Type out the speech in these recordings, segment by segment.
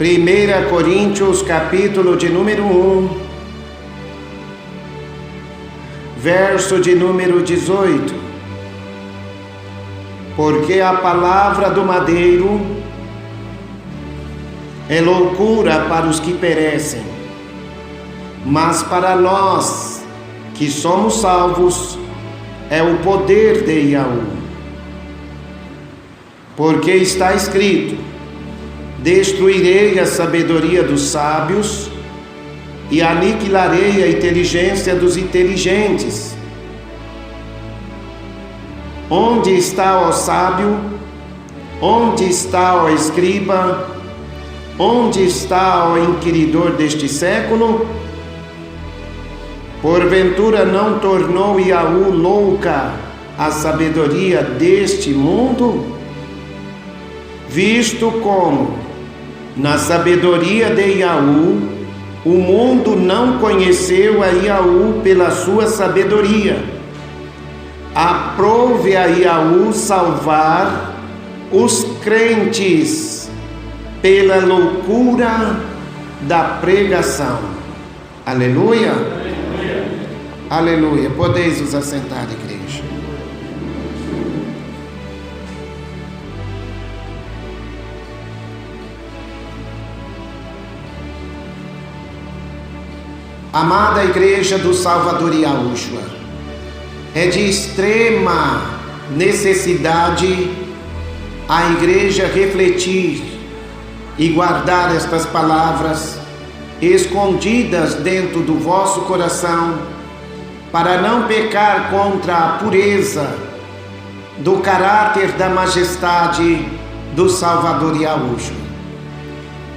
1 Coríntios, capítulo de número 1, verso de número 18. Porque a palavra do madeiro é loucura para os que perecem, mas para nós que somos salvos é o poder de Yahweh. Porque está escrito: destruirei a sabedoria dos sábios e aniquilarei a inteligência dos inteligentes. Onde está o sábio? Onde está o escriba? Onde está o inquiridor deste século? Porventura não tornou Yahweh louca a sabedoria deste mundo? Visto como, na sabedoria de Yahweh, o mundo não conheceu a Yahweh pela sua sabedoria, aprove a Yahweh salvar os crentes pela loucura da pregação. Aleluia! Aleluia! Podeis vos assentar, igreja. Amada igreja do Salvador Yahushua, é de extrema necessidade a igreja refletir e guardar estas palavras escondidas dentro do vosso coração, para não pecar contra a pureza do caráter da majestade do Salvador Yahushua,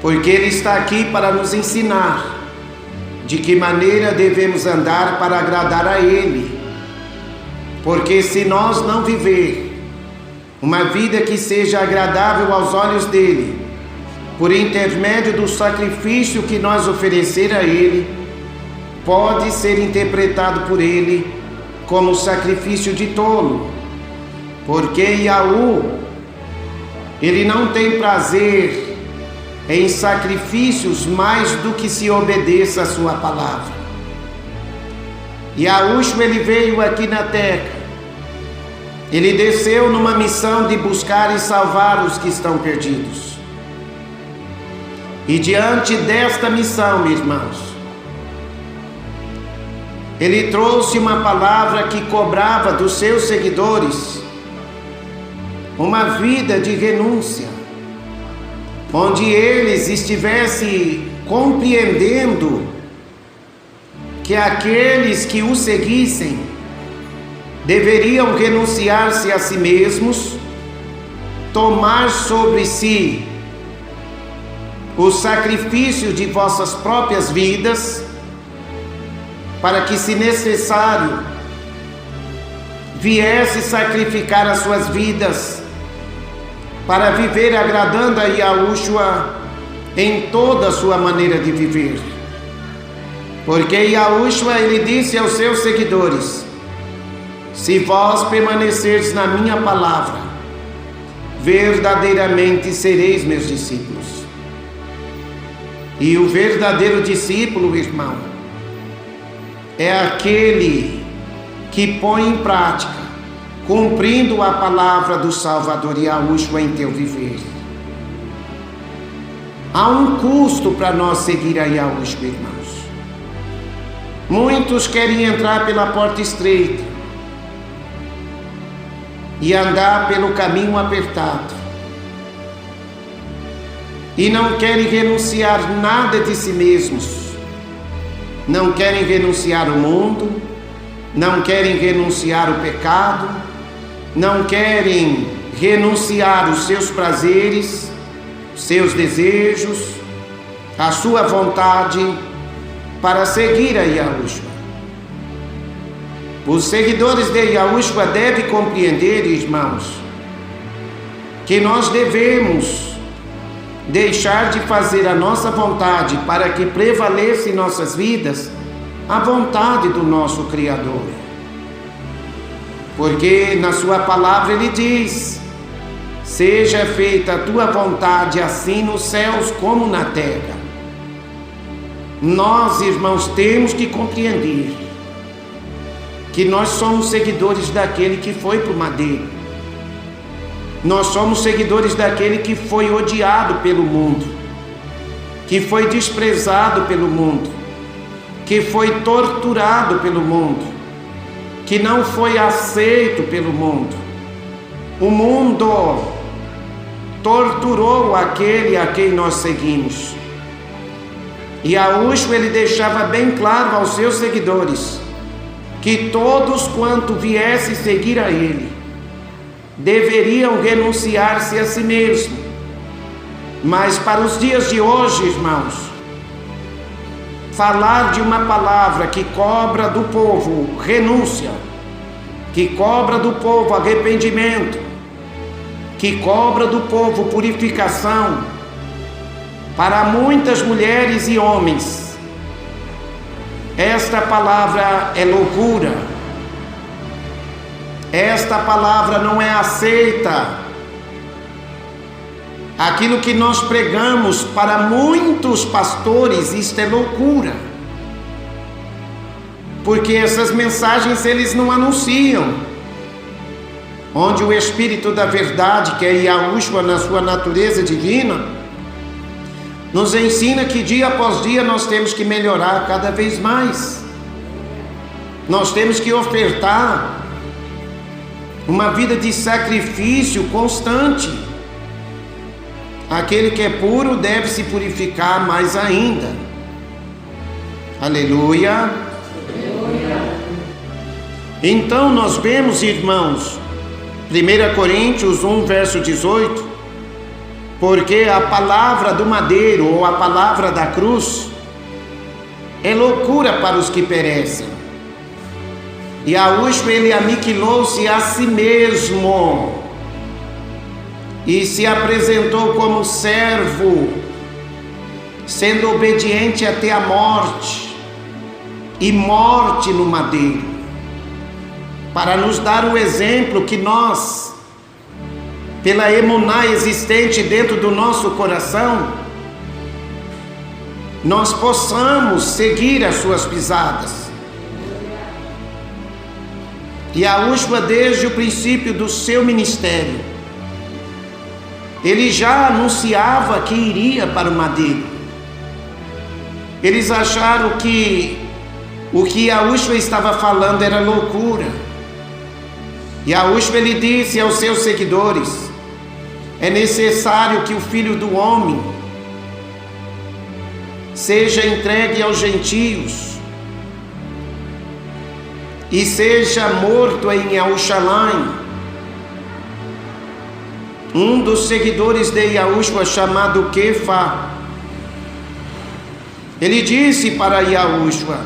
porque Ele está aqui para nos ensinar de que maneira devemos andar para agradar a Ele. Porque se nós não viver uma vida que seja agradável aos olhos dEle, por intermédio do sacrifício que nós oferecer a Ele, pode ser interpretado por Ele como sacrifício de tolo. Porque Yahweh, Ele não tem prazer em sacrifícios mais do que se obedeça a sua palavra. Yahushua, ele veio aqui na terra, ele desceu numa missão de buscar e salvar os que estão perdidos. E diante desta missão, meus irmãos, ele trouxe uma palavra que cobrava dos seus seguidores uma vida de renúncia, onde eles estivessem compreendendo que aqueles que o seguissem deveriam renunciar-se a si mesmos, tomar sobre si o sacrifício de vossas próprias vidas, para que, se necessário, viesse sacrificar as suas vidas para viver agradando a Yahushua em toda a sua maneira de viver. Porque Yahushua, ele disse aos seus seguidores: se vós permanecerdes na minha palavra, verdadeiramente sereis meus discípulos. E o verdadeiro discípulo, irmão, é aquele que põe em prática, cumprindo a palavra do Salvador Yahushua em teu viver. Há um custo para nós seguir a Yahushua, irmãos. Muitos querem entrar pela porta estreita e andar pelo caminho apertado, e não querem renunciar nada de si mesmos, não querem renunciar o mundo, não querem renunciar o pecado, não querem renunciar os seus prazeres, seus desejos, a sua vontade, para seguir a Yahushua. Os seguidores de Yahushua devem compreender, irmãos, que nós devemos deixar de fazer a nossa vontade para que prevaleça em nossas vidas a vontade do nosso Criador. Porque na sua palavra ele diz: seja feita a tua vontade, assim nos céus como na terra. Nós, irmãos, temos que compreender que nós somos seguidores daquele que foi para o madeiro. Nós somos seguidores daquele que foi odiado pelo mundo, que foi desprezado pelo mundo, que foi torturado pelo mundo, que não foi aceito pelo mundo. O mundo torturou aquele a quem nós seguimos. E Yahushua, ele deixava bem claro aos seus seguidores que todos quanto viessem seguir a ele deveriam renunciar-se a si mesmo. Mas para os dias de hoje, irmãos, falar de uma palavra que cobra do povo renúncia, que cobra do povo arrependimento, que cobra do povo purificação, para muitas mulheres e homens, esta palavra é loucura. Esta palavra não é aceita. Aquilo que nós pregamos para muitos pastores, isto é loucura. Porque essas mensagens eles não anunciam. Onde o Espírito da verdade, que é Yahushua na sua natureza divina, nos ensina que dia após dia nós temos que melhorar cada vez mais. Nós temos que ofertar uma vida de sacrifício constante. Aquele que é puro deve se purificar mais ainda. Aleluia. Aleluia. Então nós vemos, irmãos, 1 Coríntios 1, verso 18, porque a palavra do madeiro ou a palavra da cruz é loucura para os que perecem. E Yahushua, ele aniquilou-se a si mesmo e se apresentou como servo, sendo obediente até a morte, e morte no madeiro, para nos dar o exemplo que nós, pela emuná existente dentro do nosso coração, nós possamos seguir as suas pisadas. E Yahushua, desde o princípio do seu ministério, ele já anunciava que iria para o madeiro. Eles acharam que o que Yahushua estava falando era loucura. Yahushua, ele disse aos seus seguidores: é necessário que o Filho do Homem seja entregue aos gentios e seja morto em Yerushalayim. Um dos seguidores de Yahushua, chamado Kefa, ele disse para Yahushua: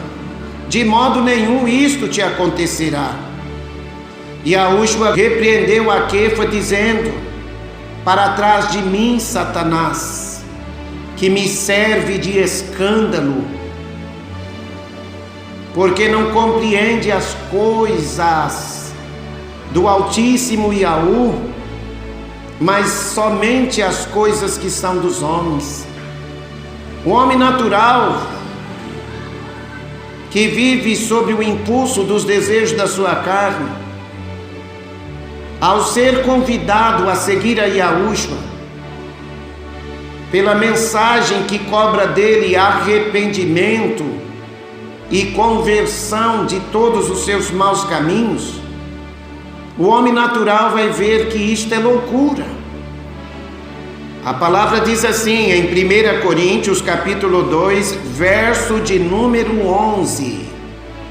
de modo nenhum isto te acontecerá. Yahushua repreendeu a Kefa, dizendo: para trás de mim, Satanás, que me serve de escândalo, porque não compreende as coisas do Altíssimo Yahu, mas somente as coisas que são dos homens. O homem natural, que vive sob o impulso dos desejos da sua carne, ao ser convidado a seguir a Yahushua, pela mensagem que cobra dele arrependimento e conversão de todos os seus maus caminhos, o homem natural vai ver que isto é loucura. A palavra diz assim em 1 Coríntios capítulo 2, verso de número 11: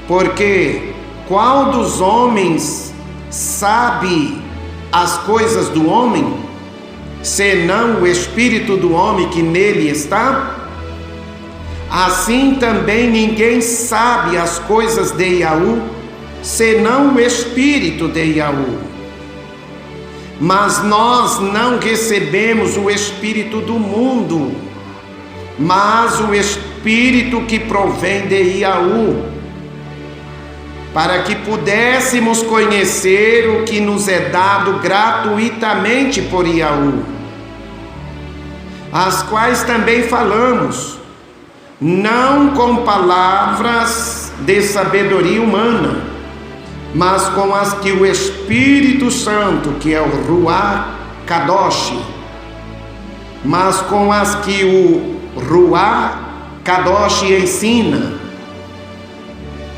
porque qual dos homens sabe as coisas do homem, senão o espírito do homem que nele está? Assim também ninguém sabe as coisas de Yahu, senão o espírito de Yahu. Mas nós não recebemos o espírito do mundo, mas o espírito que provém de Yahu, para que pudéssemos conhecer o que nos é dado gratuitamente por Yahu, as quais também falamos, não com palavras de sabedoria humana, mas com as que o Espírito Santo, que é o Ruach Kadosh, mas com as que o Ruach Kadosh ensina,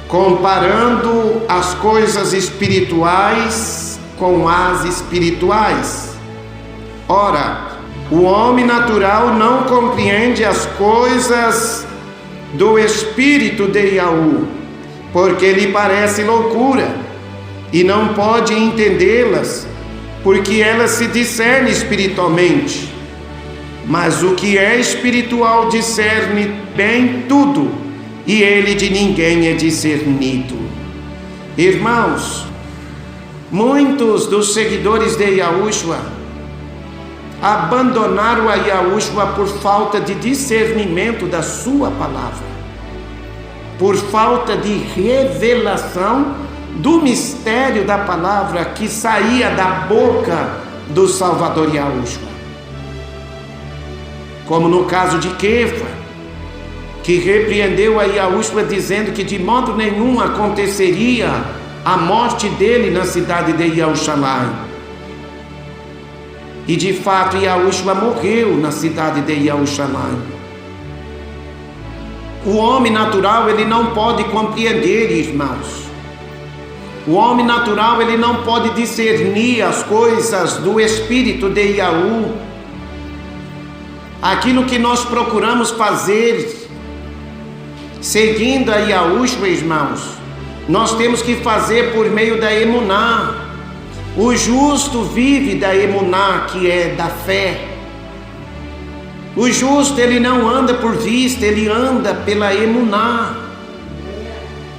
comparando as coisas espirituais com as espirituais. Ora, o homem natural não compreende as coisas do Espírito de Yahu, porque lhe parece loucura, e não pode entendê-las, porque elas se discernem espiritualmente. Mas o que é espiritual discerne bem tudo, e ele de ninguém é discernido. Irmãos, muitos dos seguidores de Yahushua abandonaram a Yahushua por falta de discernimento da sua palavra, por falta de revelação do mistério da palavra que saía da boca do Salvador Yahushua. Como no caso de Kefa, que repreendeu a Yahushua dizendo que de modo nenhum aconteceria a morte dele na cidade de Yerushalayim. E de fato Yahushua morreu na cidade de Yerushalayim. O homem natural, ele não pode compreender, irmãos. O homem natural, ele não pode discernir as coisas do Espírito de Yahu. Aquilo que nós procuramos fazer, seguindo a Yahushua, irmãos, nós temos que fazer por meio da emuná. O justo vive da emuná, que é da fé. O justo, ele não anda por vista, ele anda pela emuná.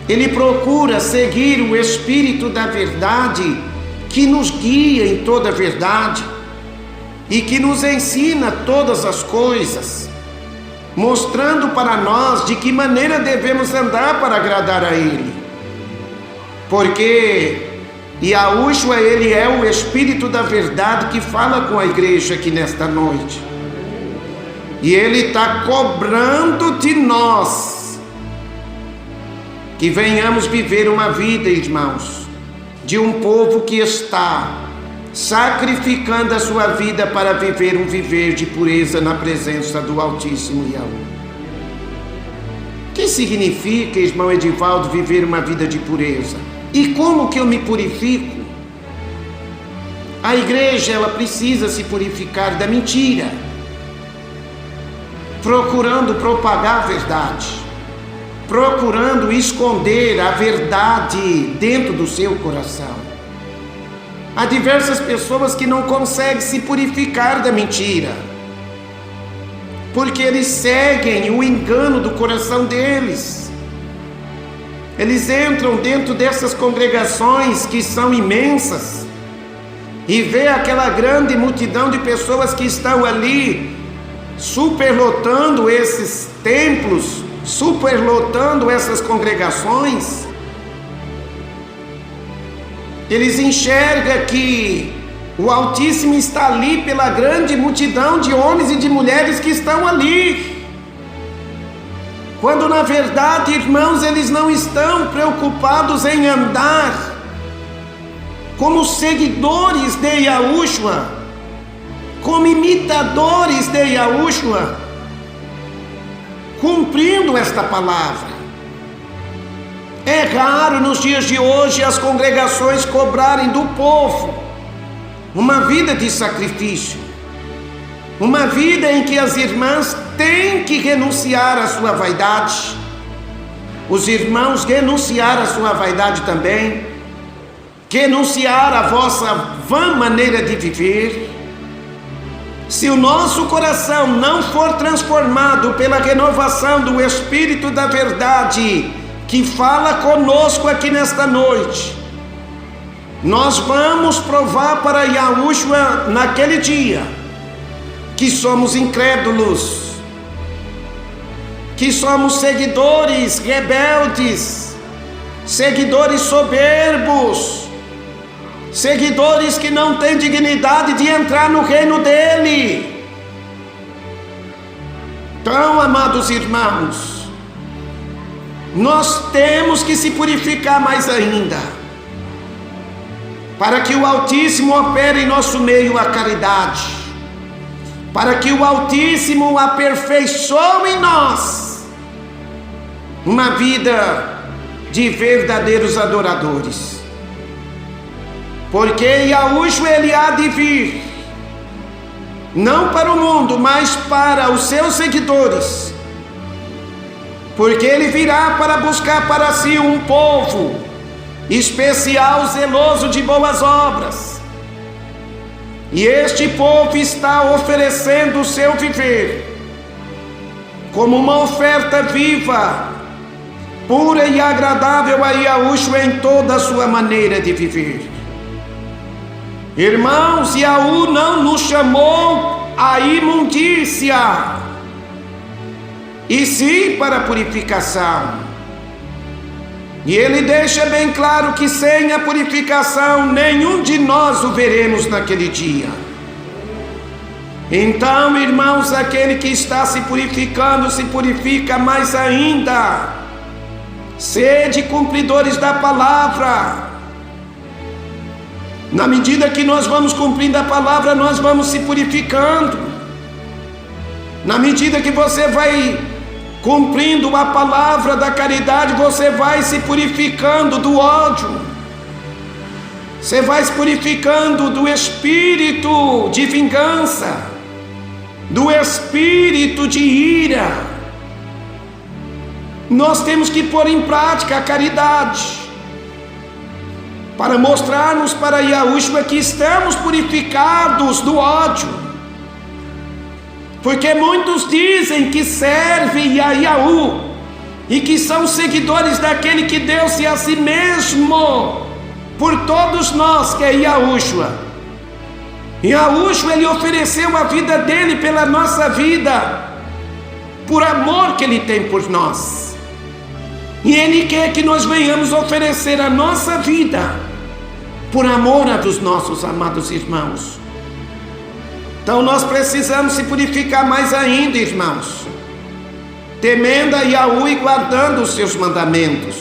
Ele procura seguir o Espírito da verdade, que nos guia em toda a verdade e que nos ensina todas as coisas, mostrando para nós de que maneira devemos andar para agradar a Ele. Porque Yahushua, ele é o Espírito da verdade que fala com a igreja aqui nesta noite. E ele está cobrando de nós que venhamos viver uma vida, irmãos, de um povo que está sacrificando a sua vida para viver um viver de pureza na presença do Altíssimo Yahu. O que significa, irmão Edivaldo, viver uma vida de pureza? E como que eu me purifico? A igreja, ela precisa se purificar da mentira, procurando propagar a verdade, procurando esconder a verdade dentro do seu coração. Há diversas pessoas que não conseguem se purificar da mentira, porque eles seguem o engano do coração deles. Eles entram dentro dessas congregações que são imensas e vê aquela grande multidão de pessoas que estão ali superlotando esses templos, superlotando essas congregações. Eles enxergam que o Altíssimo está ali pela grande multidão de homens e de mulheres que estão ali, quando na verdade, irmãos, eles não estão preocupados em andar como seguidores de Yahushua, como imitadores de Yahushua, cumprindo esta palavra. É raro nos dias de hoje as congregações cobrarem do povo uma vida de sacrifício, uma vida em que as irmãs têm que renunciar à sua vaidade, os irmãos renunciar à sua vaidade também, renunciar à vossa vã maneira de viver. Se o nosso coração não for transformado pela renovação do Espírito da verdade, que fala conosco aqui nesta noite, nós vamos provar para Yahushua naquele dia que somos incrédulos, que somos seguidores rebeldes, seguidores soberbos, seguidores que não têm dignidade de entrar no reino dele. Então, amados irmãos, nós temos que se purificar mais ainda, para que o Altíssimo opere em nosso meio a caridade, para que o Altíssimo aperfeiçoe em nós uma vida de verdadeiros adoradores. Porque Yahushua ele há de vir, não para o mundo, mas para os seus seguidores, porque ele virá para buscar para si um povo especial, zeloso de boas obras, e este povo está oferecendo o seu viver como uma oferta viva, pura e agradável a Yahushua em toda a sua maneira de viver. Irmãos, Yahu não nos chamou à imundícia, e sim para a purificação. E ele deixa bem claro que sem a purificação nenhum de nós o veremos naquele dia. Então, irmãos, aquele que está se purificando, se purifica mais ainda. Sede cumpridores da palavra. Na medida que nós vamos cumprindo a palavra, nós vamos se purificando. Na medida que você vai cumprindo a palavra da caridade, você vai se purificando do ódio, você vai se purificando do espírito de vingança, do espírito de ira. Nós temos que pôr em prática a caridade, para mostrarmos para Yahushua que estamos purificados do ódio. Porque muitos dizem que servem a Yahu e que são seguidores daquele que deu-se a si mesmo por todos nós, que é Yahushua. Yahushua, ele ofereceu a vida dele pela nossa vida, por amor que ele tem por nós. E ele quer que nós venhamos oferecer a nossa vida por amor aos nossos amados irmãos. Então nós precisamos se purificar mais ainda, irmãos, temendo a Yahu e guardando os seus mandamentos.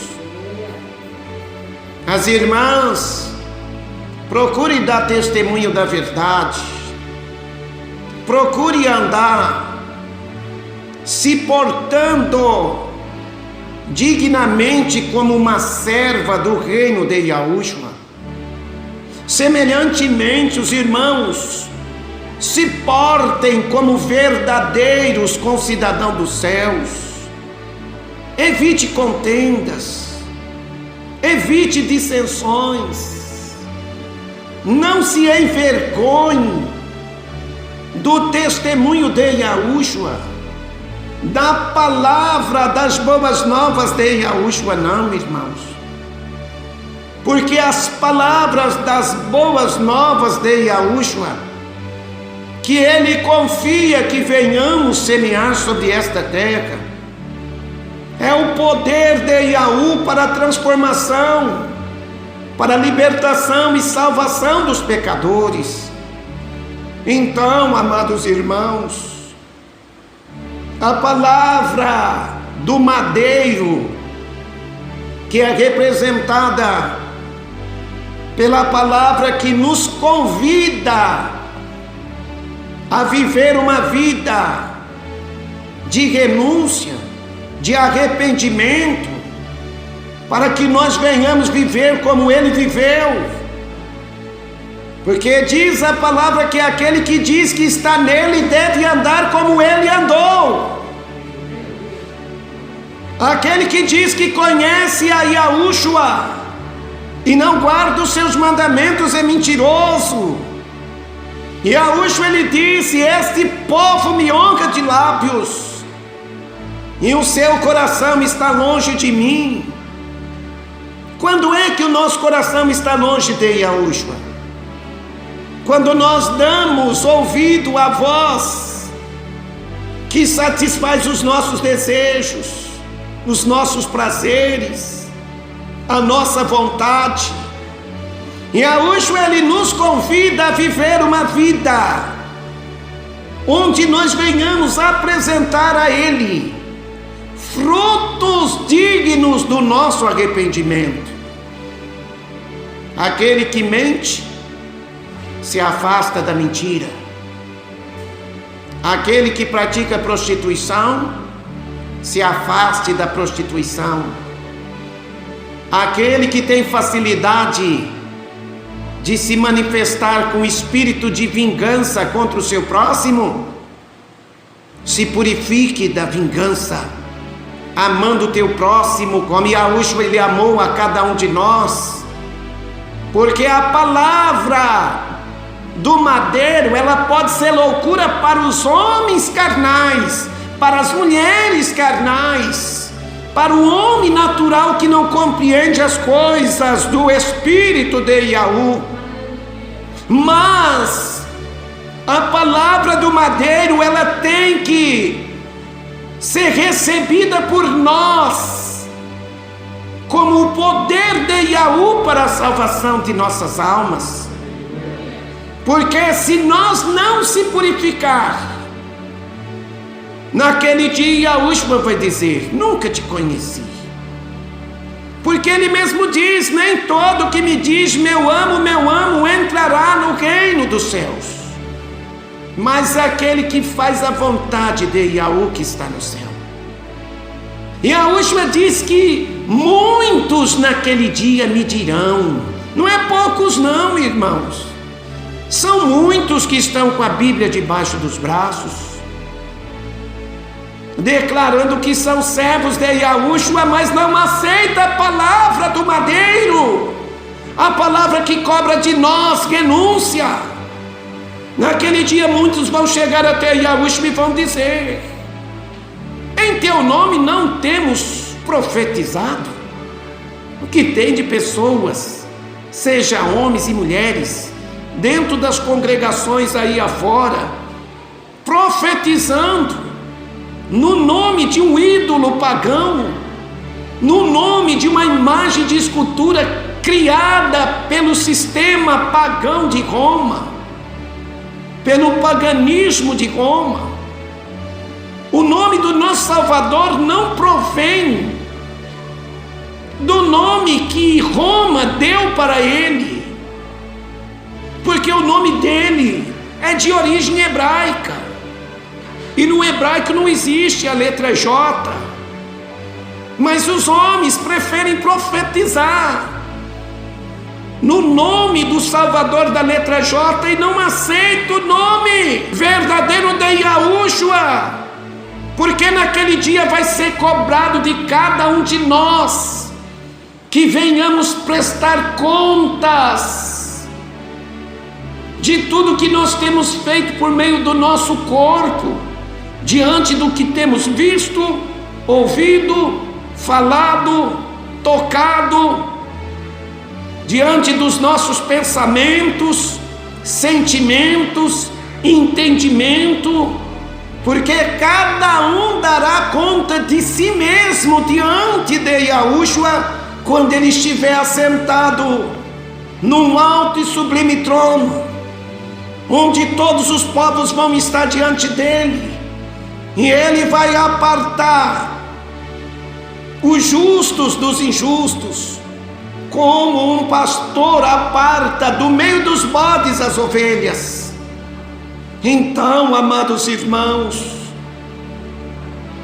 As irmãs, procurem dar testemunho da verdade, procure andar se portando dignamente como uma serva do reino de Yahushua. Semelhantemente, os irmãos se portem como verdadeiros concidadãos dos céus. Evite contendas, evite dissensões, não se envergonhe do testemunho de Yahushua, da palavra das boas novas de Yahushua, não, irmãos. Porque as palavras das boas novas de Yahushua, que ele confia que venhamos semear sobre esta terra, é o poder de Yahu para a transformação, para a libertação e salvação dos pecadores. Então, amados irmãos, a palavra do madeiro, que é representada pela palavra que nos convida a viver uma vida de renúncia, de arrependimento, para que nós venhamos viver como ele viveu. Porque diz a palavra que aquele que diz que está nele deve andar como ele andou. Aquele que diz que conhece a Yahushua e não guarda os seus mandamentos é mentiroso. Yahushua, ele disse: este povo me honra de lábios, e o seu coração está longe de mim. Quando é que o nosso coração está longe de Yahushua? Quando nós damos ouvido à voz que satisfaz os nossos desejos, os nossos prazeres, a nossa vontade. E Yahushua, Ele nos convida a viver uma vida onde nós venhamos apresentar a Ele frutos dignos do nosso arrependimento. Aquele que mente se afasta da mentira. Aquele que pratica prostituição se afaste da prostituição. Aquele que tem facilidade de se manifestar com espírito de vingança contra o seu próximo, se purifique da vingança, amando o teu próximo como Yahushua Ele amou a cada um de nós. Porque a palavra do madeiro, ela pode ser loucura para os homens carnais, para as mulheres carnais, para o homem natural que não compreende as coisas do Espírito de Yahu. Mas a palavra do madeiro, ela tem que ser recebida por nós como o poder de Yahu para a salvação de nossas almas. Porque se nós não se purificar, naquele dia Yahushua vai dizer: nunca te conheci. Porque Ele mesmo diz: nem todo que me diz meu amo, entrará no reino dos céus, mas aquele que faz a vontade de Yahu que está no céu. E Yahushua diz que muitos naquele dia me dirão. Não é poucos não, irmãos, são muitos que estão com a Bíblia debaixo dos braços, declarando que são servos de Yahushua, mas não aceita a palavra do madeiro, a palavra que cobra de nós renúncia. Naquele dia muitos vão chegar até Yahushua e vão dizer: em teu nome não temos profetizado? O que tem de pessoas, seja homens e mulheres, dentro das congregações aí afora, profetizando no nome de um ídolo pagão, no nome de uma imagem de escultura criada pelo sistema pagão de Roma, pelo paganismo de Roma. O nome do nosso Salvador não provém do nome que Roma deu para ele, porque o nome dele é de origem hebraica, e no hebraico não existe a letra J, mas os homens preferem profetizar no nome do Salvador da letra J e não aceitam o nome verdadeiro de Yahushua, porque naquele dia vai ser cobrado de cada um de nós que venhamos prestar contas de tudo que nós temos feito por meio do nosso corpo, diante do que temos visto, ouvido, falado, tocado, diante dos nossos pensamentos, sentimentos, entendimento, porque cada um dará conta de si mesmo diante de Yahushua quando ele estiver assentado num alto e sublime trono, onde todos os povos vão estar diante dele, e ele vai apartar os justos dos injustos, como um pastor aparta do meio dos bodes as ovelhas. Então, amados irmãos,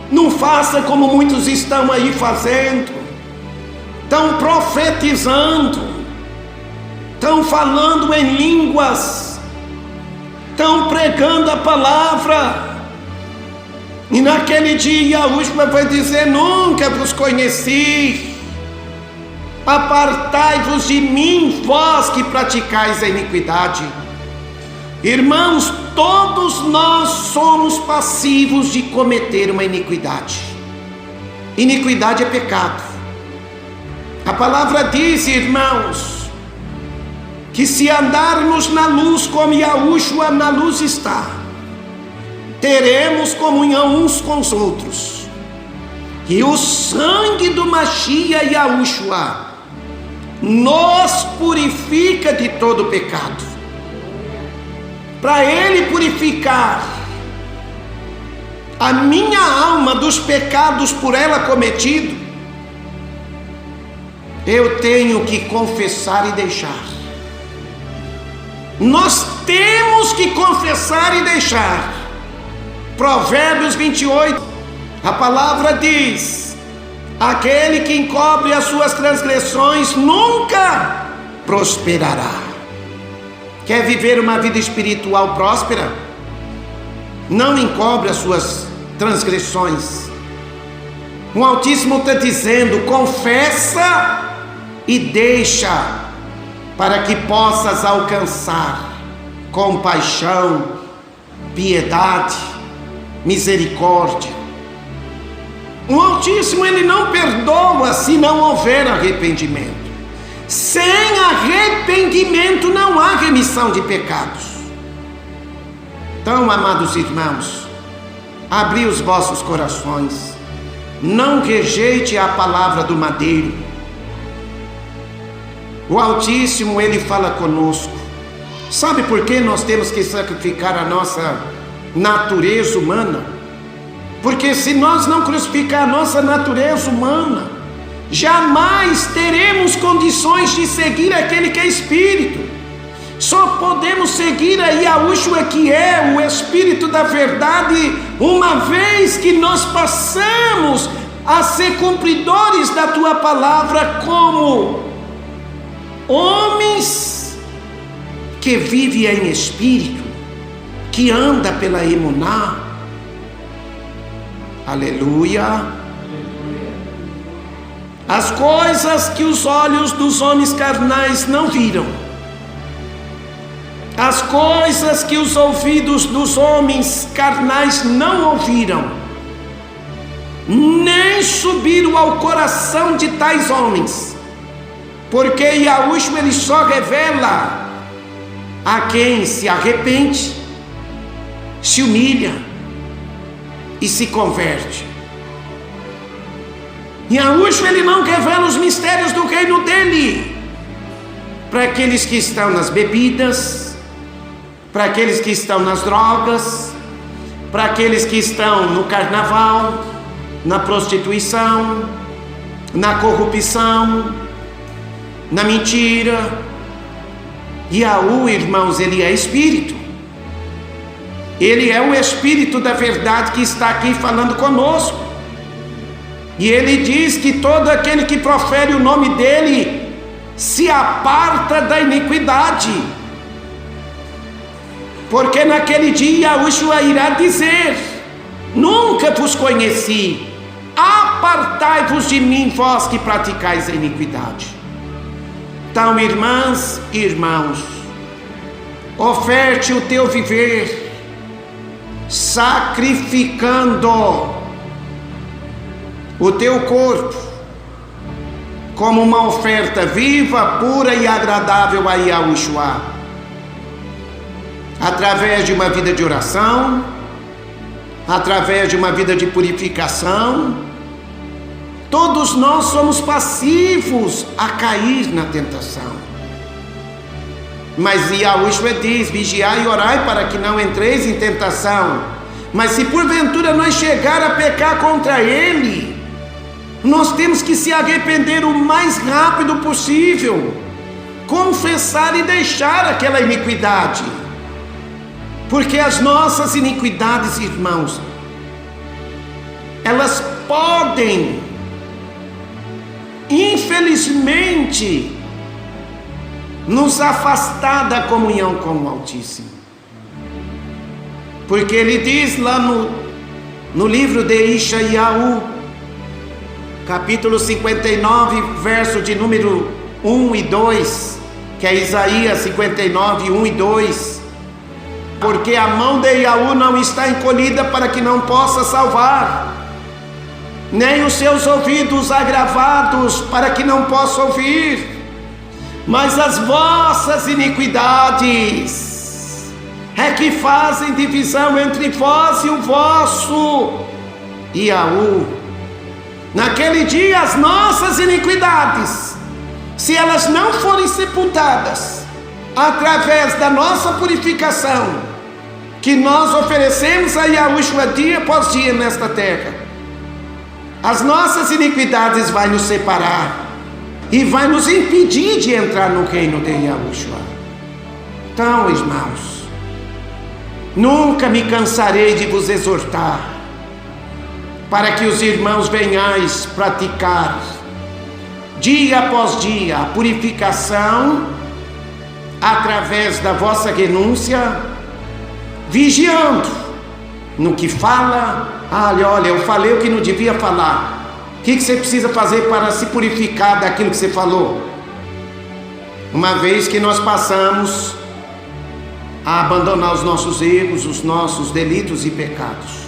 não faça como muitos estão aí fazendo, estão profetizando, estão falando em línguas, estão pregando a palavra, e naquele dia Yahushua vai dizer: nunca vos conheci, apartai-vos de mim, vós que praticais a iniquidade. Irmãos, todos nós somos passivos de cometer uma iniquidade. Iniquidade é pecado. A palavra diz, irmãos, que se andarmos na luz como Yahushua na luz está, teremos comunhão uns com os outros, e o sangue do Mashiach Yahushua nos purifica de todo pecado. Para Ele purificar a minha alma dos pecados por ela cometido, eu tenho que confessar e deixar. Nós temos que confessar e deixar. Provérbios 28, a palavra diz: aquele que encobre as suas transgressões nunca prosperará. Quer viver uma vida espiritual próspera? Não encobre as suas transgressões. O Altíssimo está dizendo: confessa e deixa, para que possas alcançar compaixão, piedade, misericórdia. O Altíssimo, Ele não perdoa se não houver arrependimento. Sem arrependimento não há remissão de pecados. Então, amados irmãos, abri os vossos corações, não rejeite a palavra do madeiro. O Altíssimo, Ele fala conosco. Sabe por que nós temos que sacrificar a nossa natureza humana? Porque se nós não crucificar a nossa natureza humana, jamais teremos condições de seguir aquele que é Espírito. Só podemos seguir a Yahushua, que é o Espírito da verdade, uma vez que nós passamos a ser cumpridores da Tua palavra como homens que vivem em Espírito, que anda pela emuná. Aleluia. As coisas que os olhos dos homens carnais não viram, as coisas que os ouvidos dos homens carnais não ouviram, nem subiram ao coração de tais homens, porque Yahushua, Ele só revela a quem se arrepende, se humilha e se converte. Yahushua, Ele não revela os mistérios do reino dele para aqueles que estão nas bebidas, para aqueles que estão nas drogas, para aqueles que estão no carnaval, na prostituição, na corrupção, na mentira. Yahu, irmãos, Ele é Espírito. Ele é o Espírito da verdade que está aqui falando conosco. E Ele diz que todo aquele que profere o nome dEle se aparta da iniquidade. Porque naquele dia Yahushua irá dizer: nunca vos conheci, apartai-vos de mim, vós que praticais a iniquidade. Então, irmãs e irmãos, oferte o teu viver, sacrificando o teu corpo como uma oferta viva, pura e agradável a Yahushua, através de uma vida de oração, através de uma vida de purificação. Todos nós somos passivos a cair na tentação, mas Yahushua diz: vigiai e orai para que não entreis em tentação. Mas se porventura nós chegar a pecar contra Ele, nós temos que se arrepender o mais rápido possível, confessar e deixar aquela iniquidade, porque as nossas iniquidades, irmãos, elas podem, infelizmente, nos afastar da comunhão com o Altíssimo. Porque Ele diz lá no livro de Ishayahu, capítulo 59, verso de número 1 e 2, que é Isaías 59, 1 e 2: porque a mão de Yahu não está encolhida para que não possa salvar, nem os seus ouvidos agravados para que não possa ouvir, mas as vossas iniquidades é que fazem divisão entre vós e o vosso Yahu. Naquele dia as nossas iniquidades se elas não forem sepultadas através da nossa purificação, que nós oferecemos a Yahushua dia após dia nesta terra, as nossas iniquidades vão nos separar e vai nos impedir de entrar no reino de Yahushua. Então, irmãos, nunca me cansarei de vos exortar, para que os irmãos venhais praticar, dia após dia, a purificação, através da vossa renúncia, vigiando no que fala. Olha, eu falei o que não devia falar. O que você precisa fazer para se purificar daquilo que você falou? Uma vez que nós passamos a abandonar os nossos erros, os nossos delitos e pecados.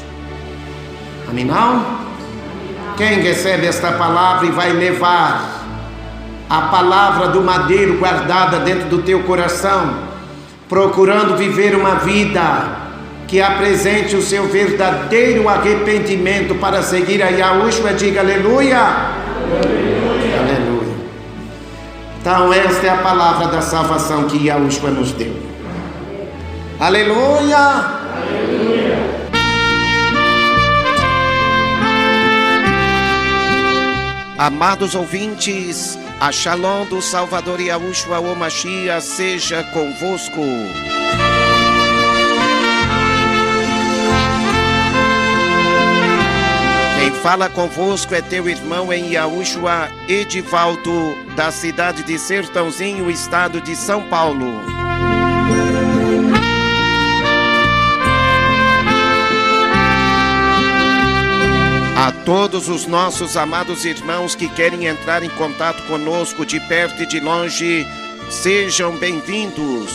Amém não? Quem recebe esta palavra e vai levar a palavra do madeiro guardada dentro do teu coração, procurando viver uma vida que apresente o seu verdadeiro arrependimento para seguir a Yahushua, diga aleluia. Aleluia. Aleluia. Então esta é a palavra da salvação que Yahushua nos deu. Aleluia. Aleluia. Amados ouvintes, a Shalom do Salvador Yahushua o Mashiach seja convosco. Quem fala convosco é teu irmão em Yahushua, Edivaldo, da cidade de Sertãozinho, estado de São Paulo. A todos os nossos amados irmãos que querem entrar em contato conosco de perto e de longe, sejam bem-vindos.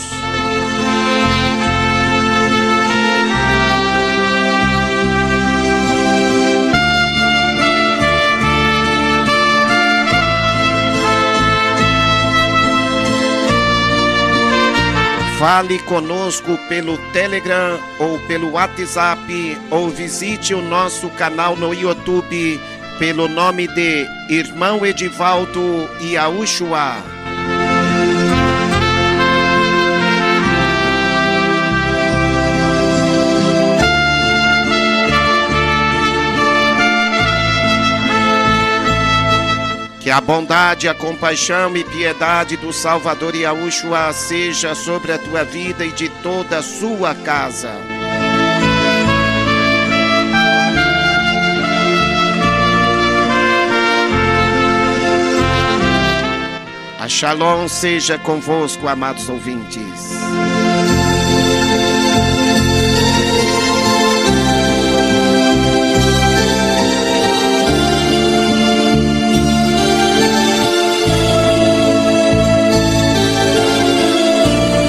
Fale conosco pelo Telegram ou pelo WhatsApp, ou visite o nosso canal no YouTube pelo nome de Irmão Edivaldo Yahushua. Que a bondade, a compaixão e piedade do Salvador Yahushua seja sobre a tua vida e de toda a sua casa. A Shalom seja convosco, amados ouvintes.